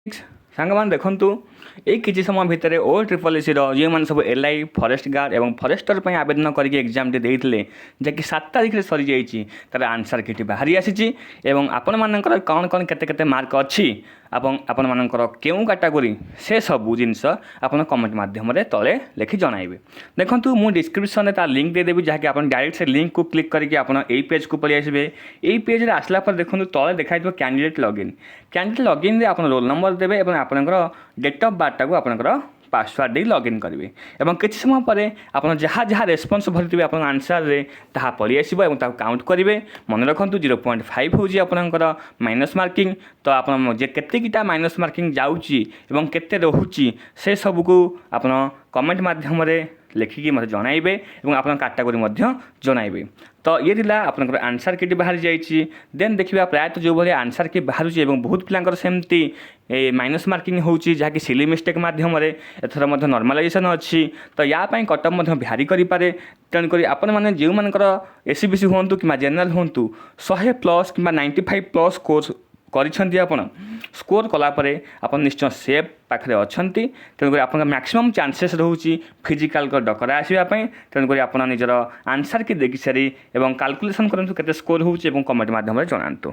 ସାଙ୍ଗମାନେ ଦେଖନ୍ତୁ ଏଇ କିଛି ସମୟ ଭିତରେ OSSSC ଯେଉଁମାନେ ସବୁ LI ଫରେଷ୍ଟ ଗାର୍ଡ଼ ଏବଂ ଫରେଷ୍ଟର ପାଇଁ ଆବେଦନ କରିକି ଏକ୍ଜାମ୍ଟି ଦେଇଥିଲେ ଯାହାକି 7 ତାରିଖରେ ସରିଯାଇଛି ତାର ଆନ୍ସର୍ କିଟ୍ ବାହାରି ଆସିଛି ଏବଂ ଆପଣମାନଙ୍କର କ'ଣ କ'ଣ କେତେ କେତେ ମାର୍କ ଅଛି ଏବଂ ଆପଣମାନଙ୍କର କେଉଁ କାଟାଗୋରୀ ସେ ସବୁ ଜିନିଷ ଆପଣ କମେଣ୍ଟ ମାଧ୍ୟମରେ ତଳେ ଲେଖି ଜଣାଇବେ। ଦେଖନ୍ତୁ ମୁଁ ଡିସ୍କ୍ରିପ୍ସନରେ ତା ଲିଙ୍କ୍ ଦେଇଦେବି ଯାହାକି ଆପଣ ଡାଇରେକ୍ଟ ସେ ଲିଙ୍କ୍କୁ କ୍ଲିକ୍ କରିକି ଆପଣ ଏଇ ପେଜ୍କୁ ପଳେଇ ଆସିବେ। ଏଇ ପେଜ୍ରେ ଆସିଲା ପରେ ଦେଖନ୍ତୁ ତଳେ ଦେଖାଯାଇଥିବ କ୍ୟାଣ୍ଡିଡେଟ୍ ଲଗ୍ଇନ୍। କ୍ୟାଣ୍ଡିଡେଟ୍ ଲଗ୍ଇନ୍ରେ ଆପଣ ରୋଲ୍ ନମ୍ବର ଦେବେ ଏବଂ ଆପଣଙ୍କର ଡେଟ୍ ଅଫ୍ ବାର୍ଥଟାକୁ ଆପଣଙ୍କର ପାସୱାର୍ଡ଼ ଦେଇ ଲଗ୍ଇନ୍ କରିବେ ଏବଂ କିଛି ସମୟ ପରେ ଆପଣ ଯାହା ଯାହା ରେସ୍ପନ୍ସ ଭରିଥିବେ ଆପଣଙ୍କ ଆନ୍ସର୍ରେ ତାହା ପଳେଇ ଆସିବ ଏବଂ ତାକୁ କାଉଣ୍ଟ କରିବେ। ମନେ ରଖନ୍ତୁ 0.5 ହେଉଛି ଆପଣଙ୍କର ମାଇନସ୍ ମାର୍କିଂ। ତ ଆପଣ ଯେ କେତିକିଟା ମାଇନସ୍ ମାର୍କିଂ ଯାଉଛି ଏବଂ କେତେ ରହୁଛି ସେ ସବୁକୁ ଆପଣ କମେଣ୍ଟ ମାଧ୍ୟମରେ ଲେଖିକି ମୋତେ ଜଣାଇବେ ଏବଂ ଆପଣଙ୍କ କାଟାଗୋରୀ ମଧ୍ୟ ଜଣାଇବେ। ତ ଇଏ ଥିଲା ଆପଣଙ୍କର ଆନ୍ସର୍ କିଟ୍ ବାହାରି ଯାଇଛି। ଦେନ୍ ଦେଖିବା ପ୍ରାୟତଃ ଯେଉଁଭଳି ଆନ୍ସର୍ କିଟ୍ ବାହାରୁଛି ଏବଂ ବହୁତ ପିଲାଙ୍କର ସେମିତି ମାଇନସ୍ ମାର୍କିଂ ହେଉଛି ଯାହାକି ସିଲି ମିଷ୍ଟେକ୍ ମାଧ୍ୟମରେ। ଏଥର ମଧ୍ୟ ନର୍ମାଲାଇଜେସନ୍ ଅଛି ତ ୟା ପାଇଁ କଟଅଫ୍ ମଧ୍ୟ ଭ୍ୟାରି କରିପାରେ। ତେଣୁକରି ଆପଣମାନେ ଯେଉଁମାନଙ୍କର SCBC ହୁଅନ୍ତୁ କିମ୍ବା ଜେନେରାଲ୍ ହୁଅନ୍ତୁ 100+ କିମ୍ବା 95+ ସ୍କୋର୍ କରିଛନ୍ତି ଆପଣ ସ୍କୋର୍ କଲାପରେ ଆପଣ ନିଶ୍ଚୟ ସେଫ୍ ପାଖରେ ଅଛନ୍ତି। ତେଣୁକରି ଆପଣଙ୍କ ମ୍ୟାକ୍ସିମମ୍ ଚାନ୍ସେସ୍ ରହୁଛି ଫିଜିକାଲ୍ର ଡକରା ଆସିବା ପାଇଁ। ତେଣୁକରି ଆପଣ ନିଜର ଆନ୍ସର୍ କି ଦେଖି ସାରି ଏବଂ କାଲକୁଲେସନ୍ କରନ୍ତୁ କେତେ ସ୍କୋର୍ ହେଉଛି ଏବଂ କମେଣ୍ଟ ମାଧ୍ୟମରେ ଜଣାନ୍ତୁ।